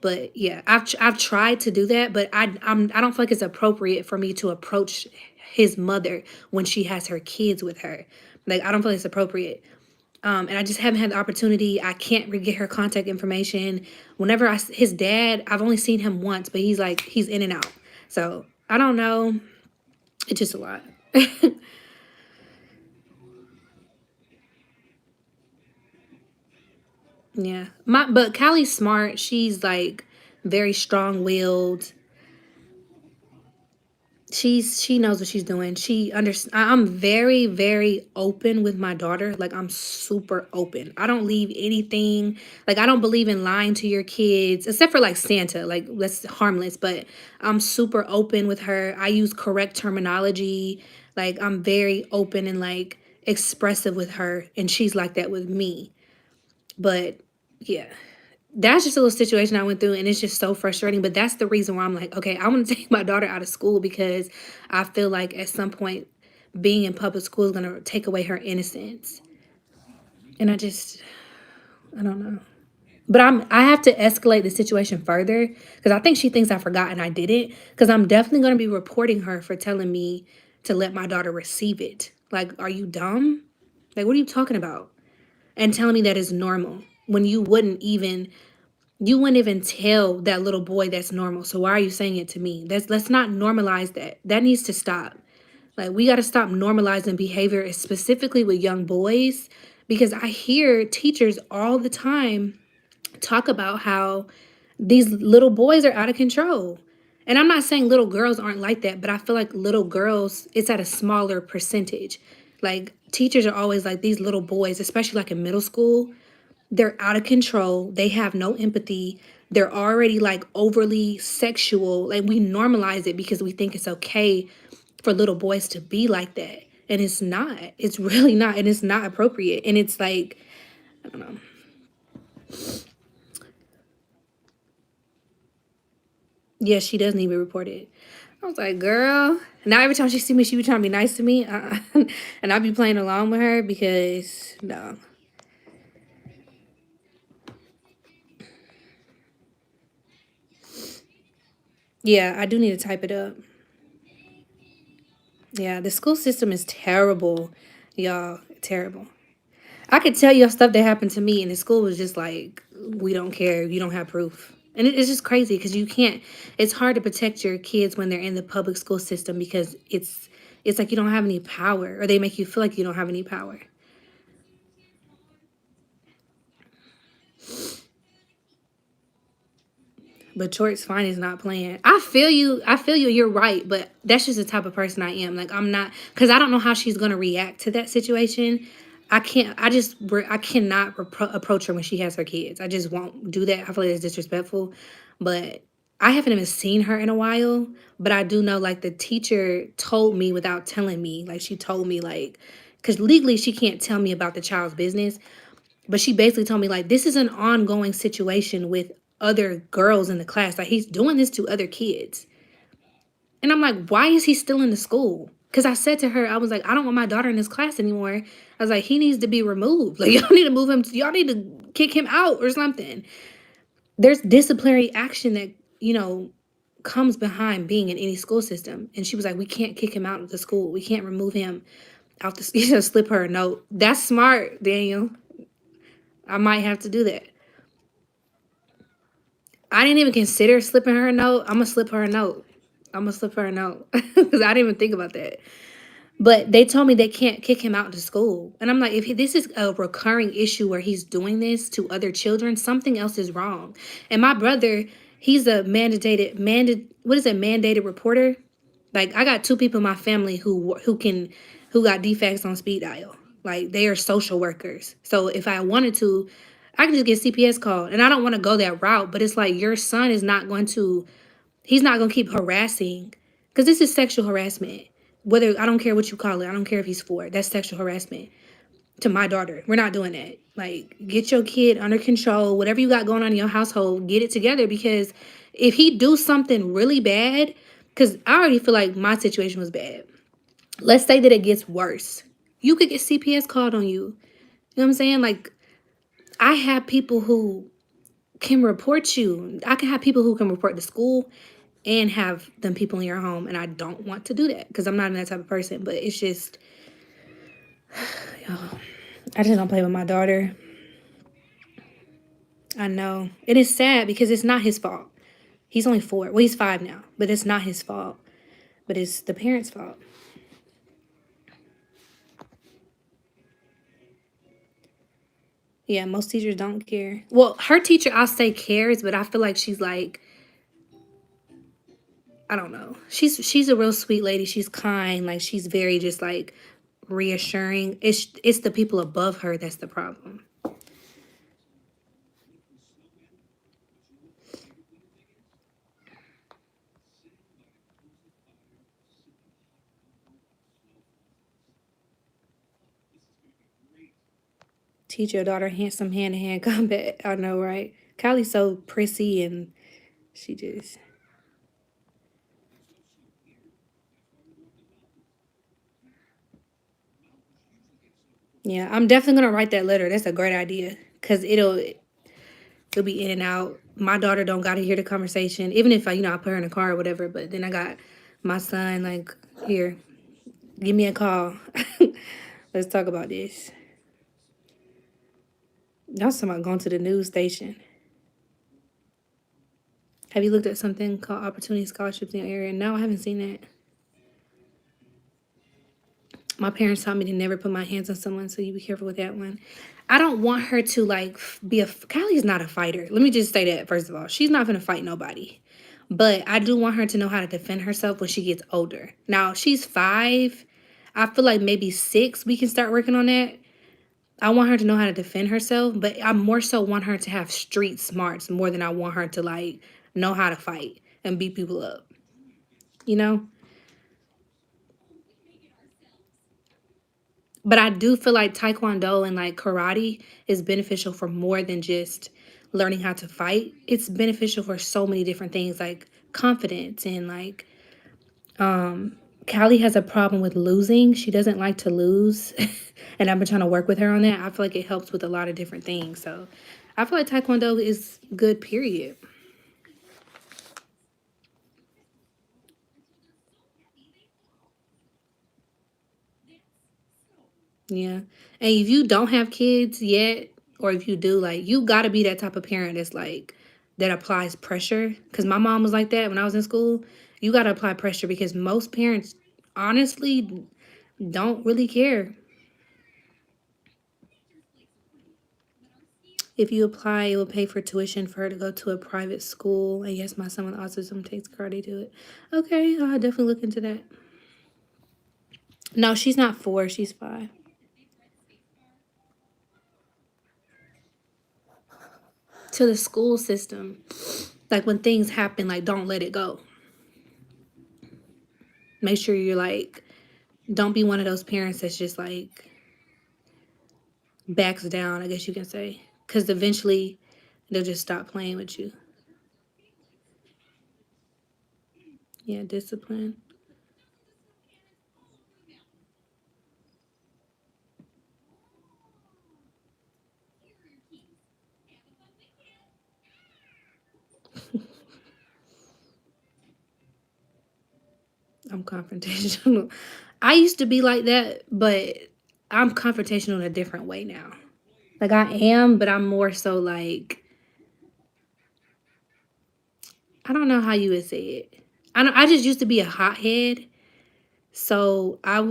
But yeah, I've tried to do that, but I don't feel like it's appropriate for me to approach his mother when she has her kids with her. Like, I don't feel like it's appropriate. And I just haven't had the opportunity. I can't get her contact information. Whenever his dad, I've only seen him once, but he's in and out. So I don't know. It's just a lot. Yeah. But Callie's smart. She's like very strong-willed. She knows what she's doing. I'm very, very open with my daughter. Like, I'm super open. I don't leave anything. Like, I don't believe in lying to your kids, except for like Santa. Like, that's harmless. But I'm super open with her. I use correct terminology. Like, I'm very open and like expressive with her, and she's like that with me. But yeah, that's just a little situation I went through, and it's just so frustrating. But that's the reason why I'm like, okay, I want to take my daughter out of school, because I feel like at some point being in public school is going to take away her innocence. And I don't know. But I have to escalate the situation further, because I think she thinks I forgot and I didn't, because I'm definitely going to be reporting her for telling me to let my daughter receive it. Like, are you dumb? Like, what are you talking about? And telling me that is normal when you wouldn't even tell that little boy that's normal. So why are you saying it to me? Let's not normalize that. That needs to stop. Like, we got to stop normalizing behavior, specifically with young boys, because I hear teachers all the time talk about how these little boys are out of control. And I'm not saying little girls aren't like that, but I feel like little girls, it's at a smaller percentage. Like, teachers are always like, these little boys, especially like in middle school, They're out of control. They have no empathy. They're already like overly sexual. Like we normalize it because we think it's okay for little boys to be like that. And it's not. It's really not. And it's not appropriate. And it's like, I don't know. Yeah, she doesn't even report it. I was like, girl. Now every time she see me, she be trying to be nice to me. And I be playing along with her because, no. Yeah, I do need to type it up. Yeah, the school system is terrible, y'all. Terrible. I could tell you stuff that happened to me, and the school was just like, we don't care. You don't have proof. And it's just crazy because you can't, it's hard to protect your kids when they're in the public school system because it's like you don't have any power, or they make you feel like you don't have any power. But Shorts Fine is not playing. I feel you. I feel you. You're right. But that's just the type of person I am. Like, I'm not, because I don't know how she's going to react to that situation. I cannot approach her when she has her kids. I just won't do that. I feel like it's disrespectful. But I haven't even seen her in a while. But I do know, like, the teacher told me without telling me. Like, she told me, like, because legally she can't tell me about the child's business. But she basically told me, like, this is an ongoing situation with other girls in the class. Like, he's doing this to other kids. And I'm like, why is he still in the school? Because I said to her, I was like, I don't want my daughter in this class anymore. I was like, he needs to be removed. Like, y'all need to move him. Y'all need to kick him out or something. There's disciplinary action that, comes behind being in any school system. And she was like, we can't kick him out of the school. We can't remove him out the, slip her a note. That's smart, Daniel. I might have to do that. I didn't even consider slipping her a note. I'm gonna slip her a note. I'm gonna slip her a note because I didn't even think about that. But they told me they can't kick him out of school, and I'm like, if this is a recurring issue where he's doing this to other children, something else is wrong. And my brother, he's a mandated reporter. Like I got two people in my family who got defects on speed dial. Like they are social workers. So if I wanted to, I can just get CPS called. And I don't want to go that route, but it's like your son is not going to he's not going to keep harassing cuz this is sexual harassment. Whether I don't care what you call it. I don't care if he's 4. That's sexual harassment to my daughter. We're not doing that. Like get your kid under control. Whatever you got going on in your household, get it together because if he do something really bad, cuz I already feel like my situation was bad. Let's say that it gets worse. You could get CPS called on you. You know what I'm saying? Like I have people who can report you. I can have people who can report the school and have them people in your home. And I don't want to do that because I'm not that type of person. But it's just, I just don't play with my daughter. I know. It is sad because it's not his fault. He's only 4. Well, he's 5 now. But it's not his fault. But it's the parents' fault. Yeah, most teachers don't care. Well, her teacher, I'll say cares, but I feel like she's like, I don't know. She's a real sweet lady. She's kind. Like she's very just like reassuring. It's the people above her that's the problem. Teach your daughter some hand to hand combat. I know, right? Kylie's so prissy and she just yeah. I'm definitely gonna write that letter. That's a great idea because it'll be in and out. My daughter don't got to hear the conversation, even if I put her in a car or whatever. But then I got my son like here. Give me a call. Let's talk about this. Y'all talking about going to the news station. Have you looked at something called Opportunity Scholarships in your area? No, I haven't seen that. My parents taught me to never put my hands on someone, so you be careful with that one. I don't want her to like be Kylie's not a fighter. Let me just say that first of all. She's not gonna fight nobody. But I do want her to know how to defend herself when she gets older. Now she's 5. I feel like maybe 6 we can start working on that. I want her to know how to defend herself, but I more so want her to have street smarts more than I want her to like know how to fight and beat people up. You know? But I do feel like taekwondo and like karate is beneficial for more than just learning how to fight. It's beneficial for so many different things like confidence and like Callie has a problem with losing. She doesn't like to lose. And I've been trying to work with her on that. I feel like it helps with a lot of different things. So I feel like taekwondo is good, period. Yeah. And if you don't have kids yet, or if you do, like, you got to be that type of parent that's like, that applies pressure. Because my mom was like that when I was in school. You got to apply pressure because most parents, honestly, don't really care. If you apply, it will pay for tuition for her to go to a private school. And yes, my son with autism takes karate to it. Okay, I'll definitely look into that. No, she's not 4, she's 5. To the school system. Like when things happen, like don't let it go. Make sure you're like, don't be one of those parents that's just like backs down, I guess you can say. Because eventually they'll just stop playing with you. Yeah, discipline. I'm confrontational. I used to be like that, but I'm confrontational in a different way now. Like I am, but I'm more so like, I don't know how you would say it. I just used to be a hothead. So I'm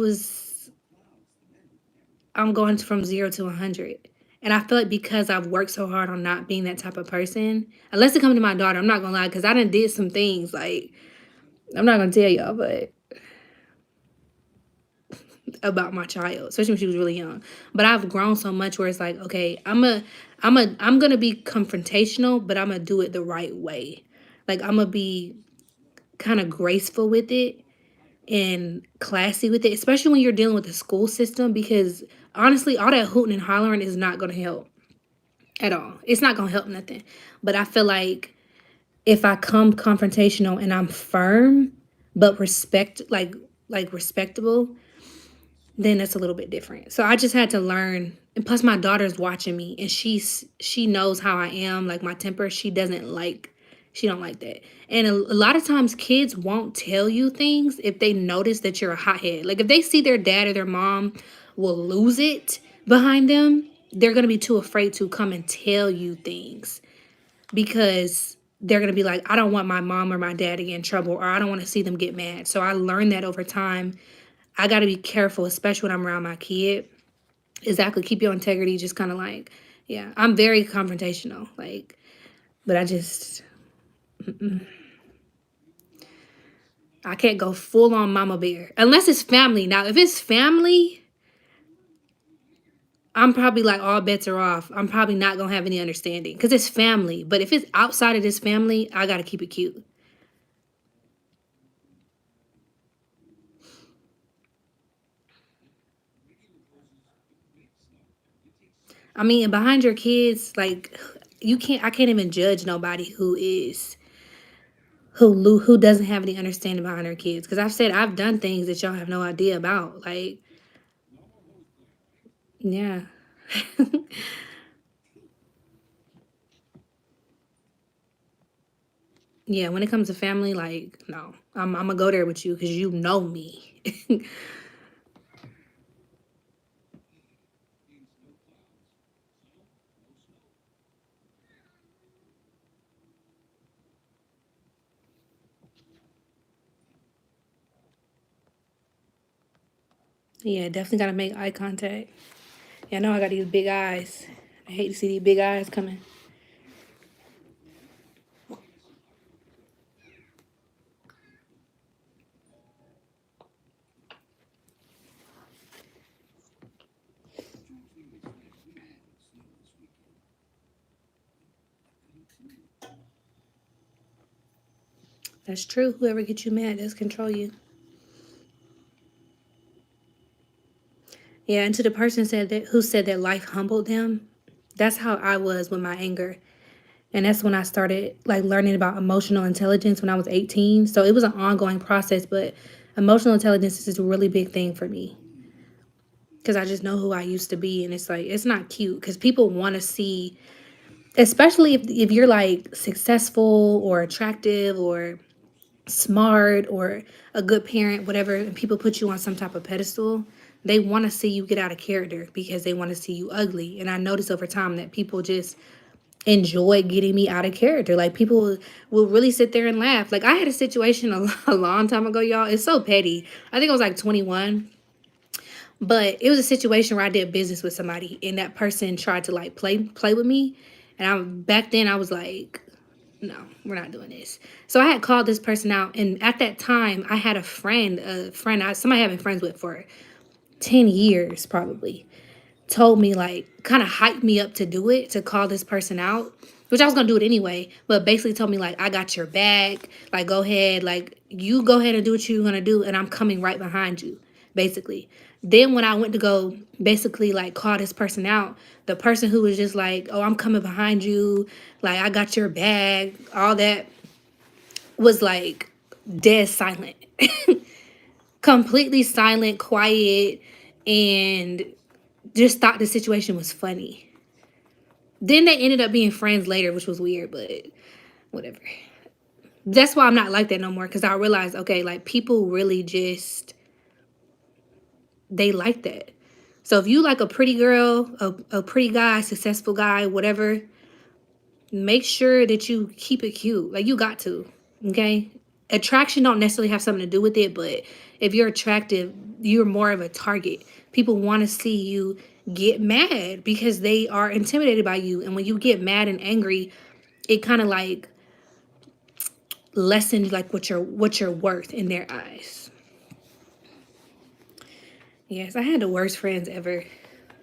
going from 0 to 100. And I feel like because I've worked so hard on not being that type of person, unless it comes to my daughter, I'm not gonna lie, because I done did some things like I'm not gonna tell y'all, but about my child, especially when she was really young. But I've grown so much where it's like, okay, I'm gonna be confrontational, but I'm gonna do it the right way. Like I'm gonna be kind of graceful with it and classy with it, especially when you're dealing with the school system, because honestly, all that hooting and hollering is not gonna help at all. It's not gonna help nothing. But I feel like if I come confrontational and I'm firm but respectable, then that's a little bit different. So I just had to learn. And plus my daughter's watching me and she knows how I am, like my temper. She don't like that. And a lot of times kids won't tell you things if they notice that you're a hothead. Like if they see their dad or their mom will lose it behind them, they're going to be too afraid to come and tell you things because they're going to be like, I don't want my mom or my dad to get in trouble, or I don't want to see them get mad. So I learned that over time. I got to be careful, especially when I'm around my kid. Exactly. Keep your integrity. Just kind of like, yeah, I'm very confrontational. Like, but I can't go full on mama bear unless it's family. Now, if it's family, I'm probably like all bets are off. I'm probably not going to have any understanding because it's family. But if it's outside of this family, I got to keep it cute. I mean, behind your kids, like I can't even judge nobody who doesn't have any understanding behind their kids. Because I've done things that y'all have no idea about. Like, yeah. Yeah, when it comes to family, like, no. I'm gonna go there with you because you know me. Yeah, definitely gotta make eye contact. Yeah, I know I got these big eyes. I hate to see these big eyes coming. That's true. Whoever gets you mad does control you. Yeah, and to the person who said that life humbled them, that's how I was with my anger. And that's when I started like learning about emotional intelligence when I was 18. So it was an ongoing process, but emotional intelligence is a really big thing for me. Because I just know who I used to be. And it's like, it's not cute because people want to see, especially if you're like successful or attractive or smart or a good parent, whatever, and people put you on some type of pedestal, they want to see you get out of character because they want to see you ugly. And I noticed over time that people just enjoy getting me out of character. Like people will really sit there and laugh. Like I had a situation a long time ago, y'all. It's so petty. I think I was like 21. But it was a situation where I did business with somebody and that person tried to like play with me. And back then I was like, no, we're not doing this. So I had called this person out, and at that time I had somebody I've been friends with for 10 years probably, told me like kind of hyped me up to do it, to call this person out, which I was gonna do it anyway, but basically told me like, I got your back, like go ahead, like you go ahead and do what you're gonna do and I'm coming right behind you, basically. Then when I went to go basically like call this person out, the person who was just like, oh, I'm coming behind you, like I got your back, all that, was like dead silent. Completely silent, quiet, and just thought the situation was funny. Then they ended up being friends later, which was weird, but whatever. That's why I'm not like that no more, because I realized, okay, like people really just, they like that. So if you like a pretty girl, a pretty guy, successful guy, whatever, make sure that you keep it cute. Like you got to, okay? Attraction don't necessarily have something to do with it, but if you're attractive, you're more of a target. People want to see you get mad because they are intimidated by you. And when you get mad and angry, it kind of like lessens like what you're worth in their eyes. Yes, I had the worst friends ever.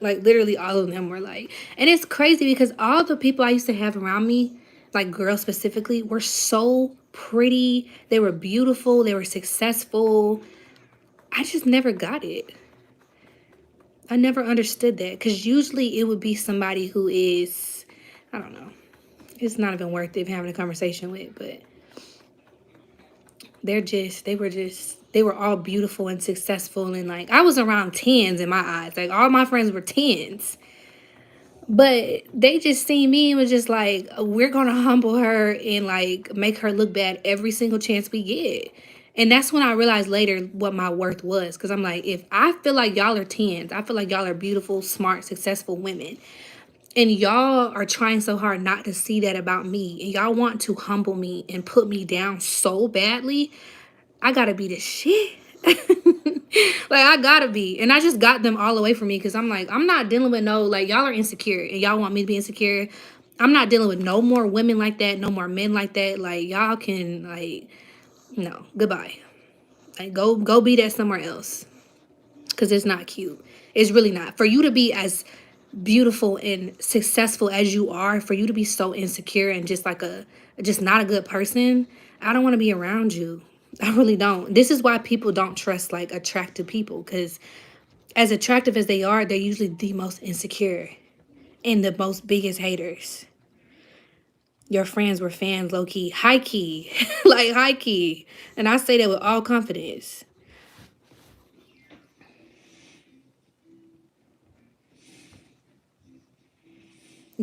Like literally all of them were like, and it's crazy because all the people I used to have around me, like girls specifically, were so pretty. They were beautiful. They were successful. I just never got it. I never understood that, because usually it would be somebody who is, I don't know, it's not even worth it having a conversation with, but they were all beautiful and successful. And like, I was around tens in my eyes. Like all my friends were tens. But they just seen me and was just like, we're going to humble her and like make her look bad every single chance we get. And that's when I realized later what my worth was. Because I'm like, if I feel like y'all are tens, I feel like y'all are beautiful, smart, successful women, and y'all are trying so hard not to see that about me, and y'all want to humble me and put me down so badly, I gotta be the shit. Like I gotta be. And I just got them all away from me, because I'm like, I'm not dealing with no, like y'all are insecure and y'all want me to be insecure. I'm not dealing with no more women like that, no more men like that. Like y'all can like, no, goodbye. Like go be that somewhere else, because it's not cute. It's really not. For you to be as beautiful and successful as you are, for you to be so insecure and just like just not a good person, I don't want to be around you. I really don't. This is why people don't trust like attractive people, because as attractive as they are, they're usually the most insecure and the most biggest haters. Your friends were fans, low key, high key, like high key. And I say that with all confidence.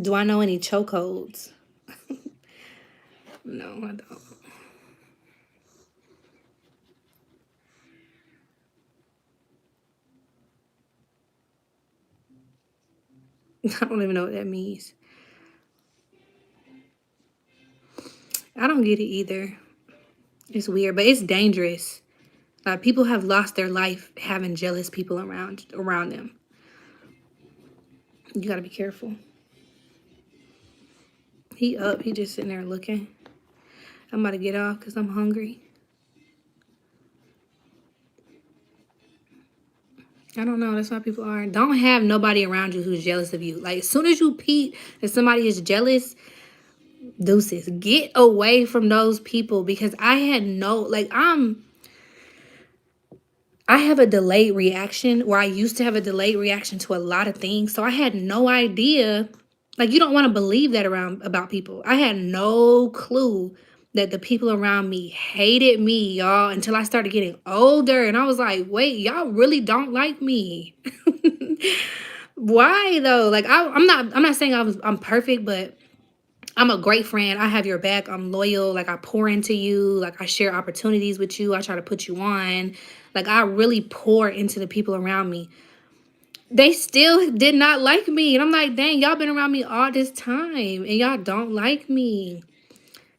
Do I know any chokeholds? No, I don't. I don't even know what that means. I don't get it either. It's weird, but it's dangerous. People have lost their life having jealous people around them. You gotta be careful. He up. He just sitting there looking. I'm about to get off because I'm hungry. I don't know. That's why people are. Don't have nobody around you who's jealous of you. Like as soon as you peep that somebody is jealous, Deuces. Get away from those people, because I had no, like, I have a delayed reaction, or I used to have a delayed reaction to a lot of things. So I had no idea. Like, you don't want to believe that about people. I had no clue that the people around me hated me, y'all, until I started getting older. And I was like, wait, y'all really don't like me. Why though? Like, I'm not saying I'm perfect, but I'm a great friend. I have your back. I'm loyal. Like, I pour into you. Like, I share opportunities with you. I try to put you on. Like, I really pour into the people around me. They still did not like me. And I'm like, dang, y'all been around me all this time and y'all don't like me.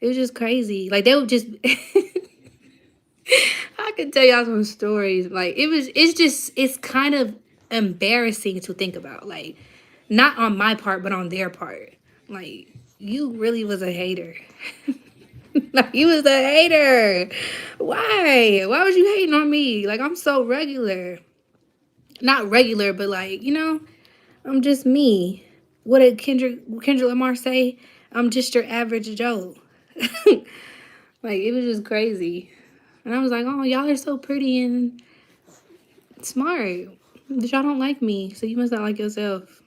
It was just crazy. Like, they would just I could tell y'all some stories. Like, it's kind of embarrassing to think about. Like, not on my part, but on their part. Like, you really was a hater. Like, you was a hater. Why? Why was you hating on me? Like, I'm so regular. Not regular, but like, I'm just me. What did Kendrick Lamar say? I'm just your average Joe. Like, it was just crazy. And I was like, oh, y'all are so pretty and smart. But y'all don't like me, so you must not like yourself.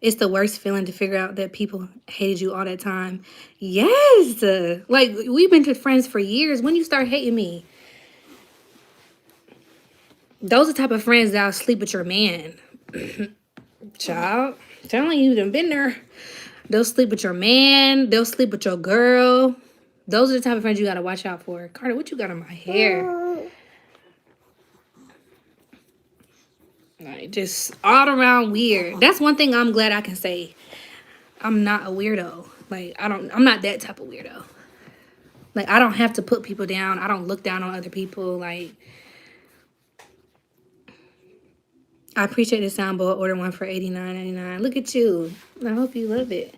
It's the worst feeling to figure out that people hated you all that time. Yes. Like, we've been friends for years. When you start hating me? Those are the type of friends that'll sleep with your man. Child. Telling you, done been there. They'll sleep with your man. They'll sleep with your girl. Those are the type of friends you got to watch out for. Carter, what you got on my hair? Like, just all around weird. That's one thing I'm glad I can say. I'm not a weirdo. Like, I'm not that type of weirdo. Like, I don't have to put people down. I don't look down on other people. Like, I appreciate the soundboard. Order one for $89.99. Look at you. I hope you love it.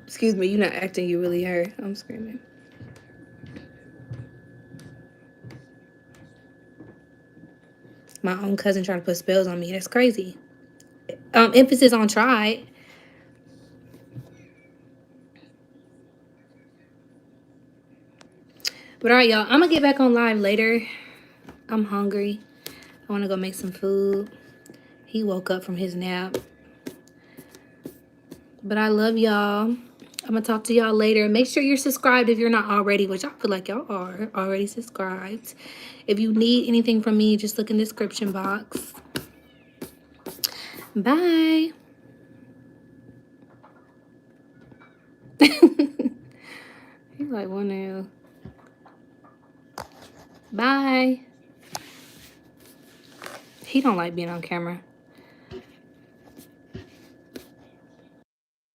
Excuse me, you're not acting, you really hurt. I'm screaming. My own cousin trying to put spells on me. That's crazy. Emphasis on tried. But all right, y'all. I'm going to get back on live later. I'm hungry. I want to go make some food. He woke up from his nap. But I love y'all. I'm going to talk to y'all later. Make sure you're subscribed if you're not already, which I feel like y'all are already subscribed. If you need anything from me, just look in the description box. Bye. He's like, one now. Bye. He don't like being on camera.